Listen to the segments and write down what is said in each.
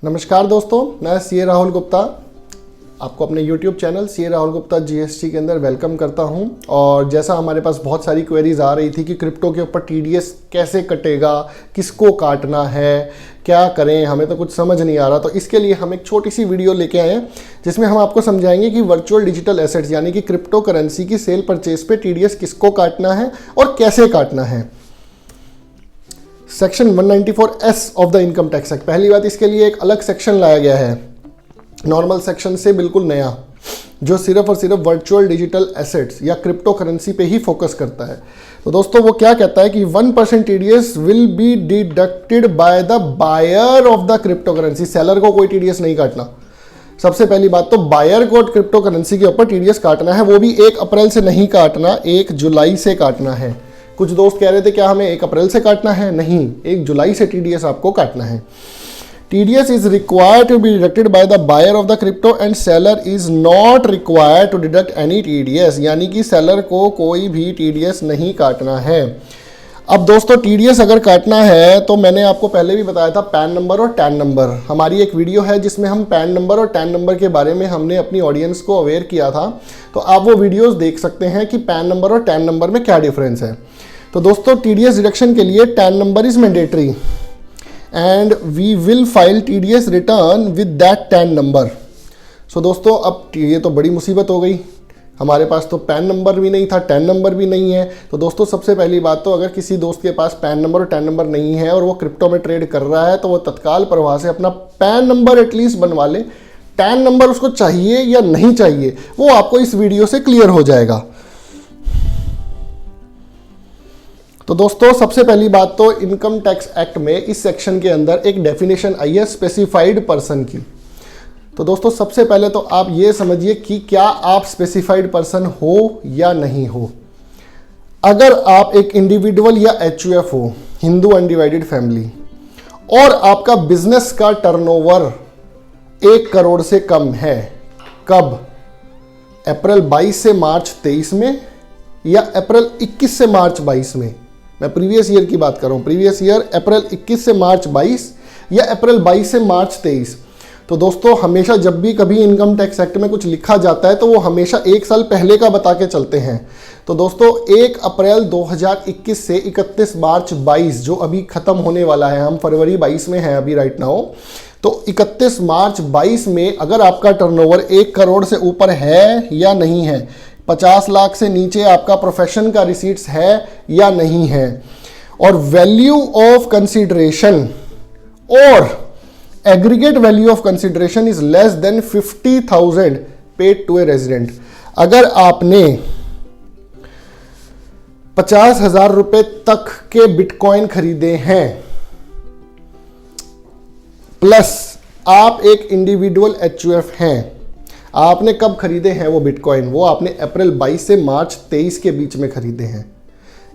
नमस्कार दोस्तों, मैं सीए राहुल गुप्ता आपको अपने YouTube channel CA Rahul Gupta GST के अंदर वेलकम करता हूं। और जैसा हमारे पास बहुत सारी क्वेरीज आ रही थी कि क्रिप्टो के ऊपर टीडीएस कैसे कटेगा, किसको काटना है, क्या करें, हमें तो कुछ समझ नहीं आ रहा। तो इसके लिए हम एक छोटी सी वीडियो लेके आए हैं जिसमें हम आपको समझाएंगे कि वर्चुअल डिजिटल एसेट्स यानी कि क्रिप्टो करेंसी की सेल परचेज पे टीडीएस किसको काटना है और कैसे काटना है। Section 194S of the income tax act. पहली बात, इसके लिए एक अलग सेक्शन लाया गया है नॉर्मल सेक्शन से बिल्कुल नया, जो सिर्फ और सिर्फ वर्चुअल डिजिटल एसेट्स या क्रिप्टो करेंसी पे ही फोकस करता है। तो दोस्तों वो क्या कहता है कि 1% TDS will be deducted by the buyer of the crypto currency. Seller को कोई टीडीएस नहीं काटना। सबसे पहली बात तो बायर को क्रिप्टो करेंसी के ऊपर टीडीएस काटना है, वो भी 1 अप्रैल से नहीं काटना, 1 जुलाई से काटना है। कुछ दोस्त कह रहे थे क्या हमें 1 अप्रैल से काटना है? नहीं, 1 जुलाई से टीडीएस आपको काटना है। TDS is required to be deducted by the buyer of the crypto and seller is not required to deduct any TDS, यानी कि सेलर को कोई भी TDS नहीं काटना है। अब दोस्तों TDS अगर काटना है तो मैंने आपको पहले भी बताया था पैन नंबर और टैन नंबर। हमारी एक वीडियो है जिसमें हम पैन नंबर और टैन नंबर के बारे में हमने अपनी ऑडियंस को अवेयर किया था, तो आप वो वीडियोस देख सकते हैं कि पैन नंबर और टैन नंबर में क्या डिफरेंस है। तो दोस्तों TDS डिडक्शन के लिए tan number is mandatory and we will file TDS return with that TAN number। सो दोस्तों अब ये तो बड़ी मुसीबत हो गई, हमारे पास तो पैन नंबर भी नहीं था, टैन नंबर भी नहीं है। तो दोस्तों सबसे पहली बात तो अगर किसी दोस्त के पास पैन नंबर और टैन नंबर नहीं है और वो क्रिप्टो में ट्रेड कर रहा है तो वो तत्काल प्रवाह से अपना पैन नंबर एटलीस्ट बनवा ले। टैन नंबर उसको चाहिए या नहीं चाहिए वो आपको इस वीडियो से क्लियर हो जाएगा। तो दोस्तों सबसे पहली बात तो इनकम टैक्स एक्ट में इस सेक्शन के अंदर एक डेफिनेशन आई है स्पेसिफाइड पर्सन की। तो दोस्तों सबसे पहले तो आप ये समझिए कि क्या आप स्पेसिफाइड पर्सन हो या नहीं हो। अगर आप एक इंडिविजुअल या एचयूएफ हो, हिंदू अनडिवाइडेड फैमिली, और आपका बिजनेस का टर्नओवर 1 करोड़ से कम है, कब? अप्रैल 22 से मार्च 23 में या अप्रैल 21 से मार्च 22 में। मैं प्रीवियस ईयर की बात कर रहा हूँ, प्रीवियस ईयर अप्रैल 21 से मार्च 22 या अप्रैल 22 से मार्च 23। तो दोस्तों हमेशा जब भी कभी इनकम टैक्स एक्ट में कुछ लिखा जाता है तो वो हमेशा 1 साल पहले का बता के चलते हैं। तो दोस्तों 1 अप्रैल 2021 से 31 मार्च 22 जो अभी ख़त्म होने वाला है, हम फरवरी 22 में हैं अभी राइट नाउ, तो 31 मार्च 22 में अगर आपका टर्नओवर 1 करोड़ से ऊपर है या नहीं है, 50 लाख से नीचे आपका प्रोफेशन का रिसीट्स है या नहीं है, और वैल्यू ऑफ कंसीडरेशन और aggregate value of consideration is less than 50,000 paid to a resident. अगर आपने 50,000 रुपए तक के बिटकॉइन खरीदे हैं, प्लस आप एक इंडिविजुअल एचयूएफ हैं, आपने कब खरीदे हैं वो बिटकॉइन? वो आपने अप्रैल 22 से मार्च 23 के बीच में खरीदे हैं।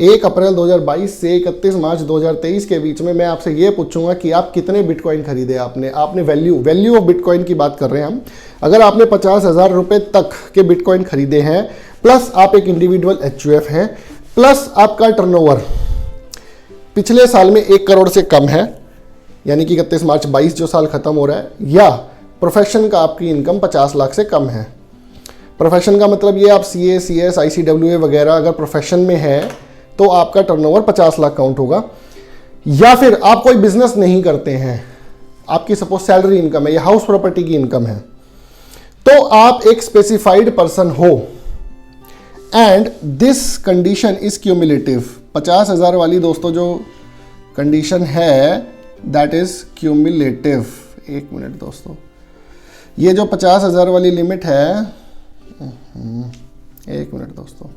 1 अप्रैल 2022 से 31 मार्च 2023 के बीच में मैं आपसे ये पूछूंगा कि आप कितने बिटकॉइन खरीदे आपने वैल्यू ऑफ बिटकॉइन की बात कर रहे हैं हम। अगर आपने 50,000 रुपए तक के बिटकॉइन खरीदे हैं, प्लस आप एक इंडिविजुअल एचयूएफ हैं, प्लस आपका टर्नओवर पिछले साल में 1 करोड़ से कम है, यानी कि 31 मार्च 22 जो साल खत्म हो रहा है, या प्रोफेशन का आपकी इनकम 50 लाख से कम है। प्रोफेशन का मतलब ये आप सीए, सीएस, आईसीडब्ल्यूए वगैरह अगर प्रोफेशन में है तो आपका टर्नओवर 50 लाख काउंट होगा। या फिर आप कोई बिजनेस नहीं करते हैं, आपकी सपोज सैलरी इनकम है या हाउस प्रॉपर्टी की इनकम है, तो आप एक स्पेसिफाइड पर्सन हो। And this condition is cumulative. 50,000 वाली दोस्तों जो कंडीशन है दैट इज क्यूमुलेटिव। 1 मिनट दोस्तों, ये जो 50,000 वाली लिमिट है, 1 मिनट दोस्तों,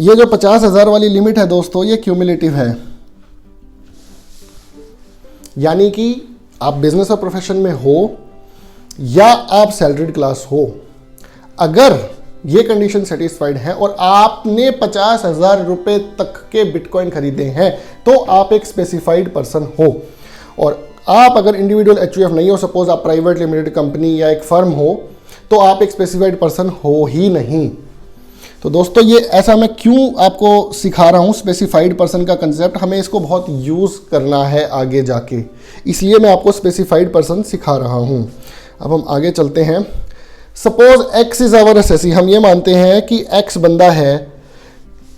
ये जो 50,000 वाली लिमिट है दोस्तों ये क्यूमुलेटिव है, यानी कि आप बिजनेस और प्रोफेशन में हो या आप सैलरीड क्लास हो, अगर ये कंडीशन सेटिस्फाइड है और आपने 50,000 रुपए तक के बिटकॉइन खरीदे हैं तो आप एक स्पेसिफाइड पर्सन हो। और आप अगर इंडिविजुअल एचयूएफ नहीं हो, सपोज आप प्राइवेट लिमिटेड कंपनी या एक फर्म हो, तो आप एक स्पेसिफाइड पर्सन हो ही नहीं। तो दोस्तों ये ऐसा मैं क्यों आपको सिखा रहा हूँ स्पेसिफाइड पर्सन का कंसेप्ट, हमें इसको बहुत यूज़ करना है आगे जाके, इसलिए मैं आपको स्पेसिफाइड पर्सन सिखा रहा हूँ। अब हम आगे चलते हैं। Suppose x is our SSC, हम ये मानते हैं कि एक्स बंदा है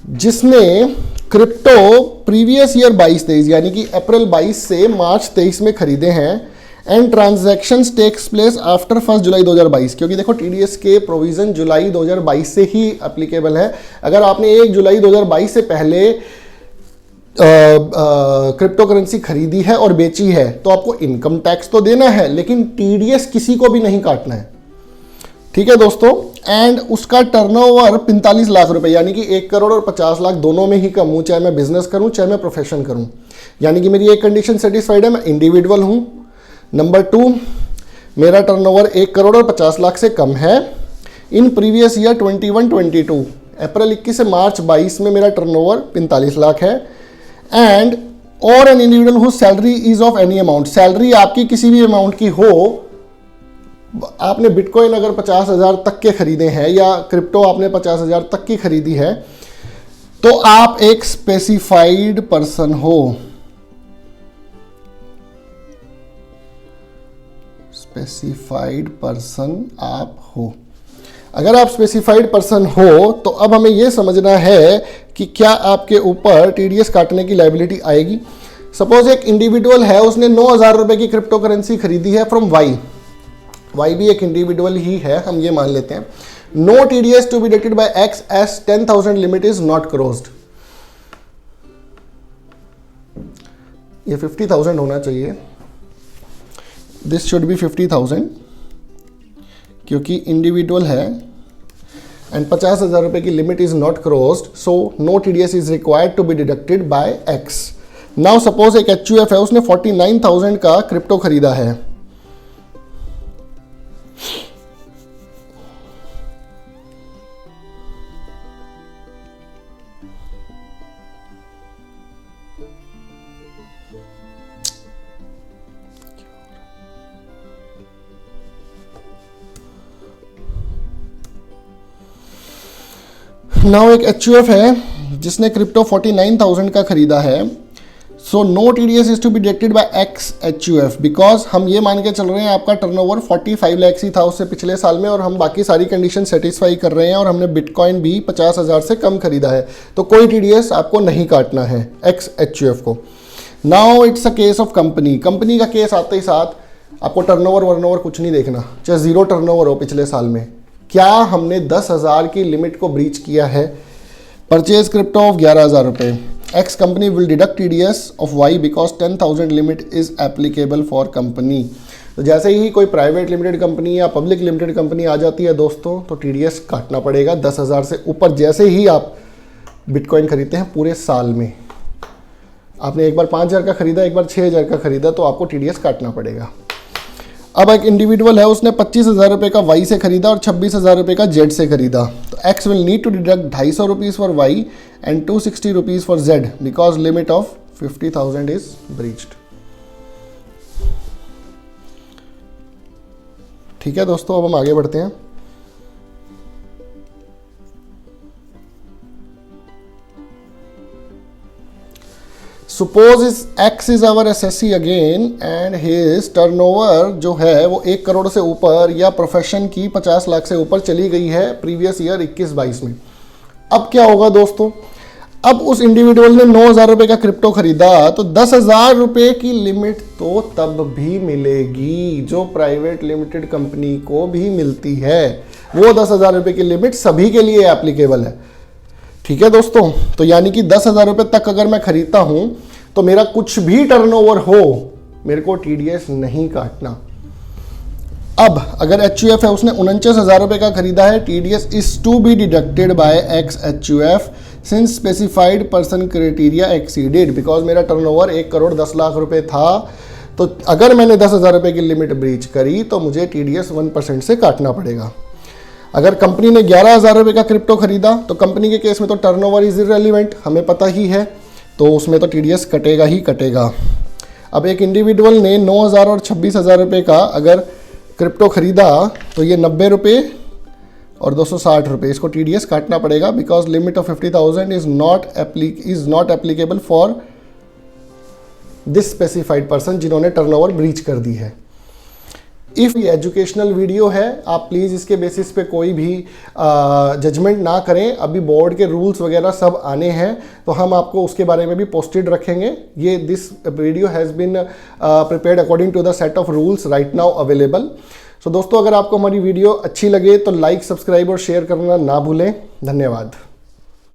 जिसने क्रिप्टो प्रीवियस ईयर 22-23 यानी कि अप्रैल 22 से मार्च 23 में खरीदे हैं and transactions takes place after 1 July 2022, क्योंकि देखो टीडीएस के प्रोविजन जुलाई 2022 से ही एप्लीकेबल है। अगर आपने 1 जुलाई 2022 से पहले क्रिप्टो करेंसी खरीदी है और बेची है तो आपको इनकम टैक्स तो देना है, लेकिन टीडीएस किसी को भी नहीं काटना है। ठीक है दोस्तों, एंड उसका टर्नओवर 45 लाख रुपए यानी कि 1 करोड़ और 50 लाख दोनों में ही कम हूं, चाहे मैं बिजनेस करूं चाहे मैं प्रोफेशन करूं, यानी कि मेरी एक कंडीशन सेटिस्फाइड है, मैं इंडिविजुअल हूं। नंबर 2, मेरा टर्नओवर 1 करोड़ और 50 लाख से कम है। इन प्रीवियस ईयर 21-22 अप्रैल 21 से मार्च 22 में मेरा टर्नओवर 45 लाख है। एंड और an individual who salary is of any amount, salary आपकी किसी भी अमाउंट की हो, आपने बिटकॉइन अगर 50,000 तक के खरीदे हैं या क्रिप्टो आपने 50,000 तक की खरीदी है तो आप एक स्पेसिफाइड पर्सन हो। स्पेसिफाइड पर्सन आप हो। अगर आप स्पेसिफाइड पर्सन हो तो अब हमें यह समझना है कि क्या आपके ऊपर टीडीएस काटने की लायबिलिटी आएगी। सपोज एक इंडिविजुअल है, उसने 9,000 रुपए की क्रिप्टो करेंसी खरीदी है फ्रॉम वाई भी एक इंडिविजुअल ही है, हम ये मान लेते हैं। No TDS to be deducted by x as 10,000 limit is not crossed. ये 50,000 होना चाहिए, दिस शुड बी 50,000 क्योंकि इंडिविजुअल है एंड 50,000 रुपए की limit is not crossed, so no TDS is required to be deducted by x. Now suppose एक HUF है, उसने 49,000 का क्रिप्टो खरीदा है। नाउ एक एचयूएफ है जिसने क्रिप्टो 49,000 का खरीदा है, so no TDS is to be deducted by x HUF because हम ये मान के चल रहे हैं आपका टर्नओवर 45 लाख ही था उससे पिछले साल में और हम बाकी सारी कंडीशन सेटिस्फाई कर रहे हैं और हमने बिटकॉइन भी 50,000 से कम खरीदा है, तो कोई टीडीएस आपको नहीं काटना है एक्स एचयूएफ को। Now it's a case of company का केस आते ही साथ आपको टर्नओवर कुछ नहीं देखना, चाहे जीरो टर्नओवर हो पिछले साल में। क्या हमने 10,000 की लिमिट को ब्रीच किया है? परचेज क्रिप्टो ऑफ 11,000 रुपए, x company will deduct TDS of why because 10,000 limit is applicable for company. तो जैसे ही कोई प्राइवेट लिमिटेड कंपनी या पब्लिक लिमिटेड कंपनी आ जाती है दोस्तों तो टीडीएस काटना पड़ेगा 10,000 से ऊपर, जैसे ही आप बिटकॉइन खरीदते हैं पूरे साल में। आपने एक बार 5,000 का खरीदा, एक बार 6,000 का खरीदा, तो आपको टीडीएस काटना पड़ेगा। अब एक इंडिविजुअल है, उसने 25,000 रुपये का वाई से खरीदा और 26,000 रुपये का जेड से खरीदा, तो X will need to deduct 250 rupees for Y and 260 rupees for Z because limit of 50,000 is breached. ठीक है दोस्तों, अब हम आगे बढ़ते हैं। Suppose is X is our SSC again and his turnover जो है वो 1 करोड़ से ऊपर या प्रोफेशन की 50 लाख से ऊपर चली गई है प्रीवियस ईयर 21-22 में। अब क्या होगा दोस्तों, अब उस इंडिविजुअल ने 9,000 रुपये का क्रिप्टो खरीदा तो 10,000 रुपये की लिमिट तो तब भी मिलेगी जो प्राइवेट लिमिटेड कंपनी को भी मिलती है। वो 10,000 रुपये की लिमिट सभी के लिए एप्लीकेबल है। ठीक है दोस्तों, तो यानी कि 10,000 रुपये तक अगर मैं खरीदता हूं तो मेरा कुछ भी टर्नओवर हो मेरे को टीडीएस नहीं काटना। अब अगर एचयूएफ है, उसने 49,000 रुपये का खरीदा है, TDS is to be deducted by x HUF since specified person criteria exceeded because मेरा टर्नओवर 1 करोड़ 10 लाख रुपए था, तो अगर मैंने 10,000 रुपये की लिमिट ब्रीच करी तो मुझे टीडीएस 1% से काटना पड़ेगा। अगर कंपनी ने 11,000 रुपये का क्रिप्टो खरीदा तो कंपनी के केस में तो टर्नओवर इज इररिलेवेंट, हमें पता ही है, तो उसमें तो टीडीएस कटेगा ही कटेगा। अब एक इंडिविजुअल ने 9,000 और 26,000 रुपये का अगर क्रिप्टो खरीदा तो ये 90 रुपये और 260 रुपये इसको TDS काटना पड़ेगा, because limit of 50,000 is not applicable for this specified person जिन्होंने टर्नओवर ब्रीच कर दी है। इफ़ ये एजुकेशनल वीडियो है, आप प्लीज़ इसके बेसिस पे कोई भी जजमेंट ना करें। अभी बोर्ड के रूल्स वगैरह सब आने हैं, तो हम आपको उसके बारे में भी पोस्टेड रखेंगे। ये this video has been prepared according to the set of rules right now available. So दोस्तों, अगर आपको हमारी वीडियो अच्छी लगे तो लाइक, सब्सक्राइब और शेयर करना ना भूलें। धन्यवाद।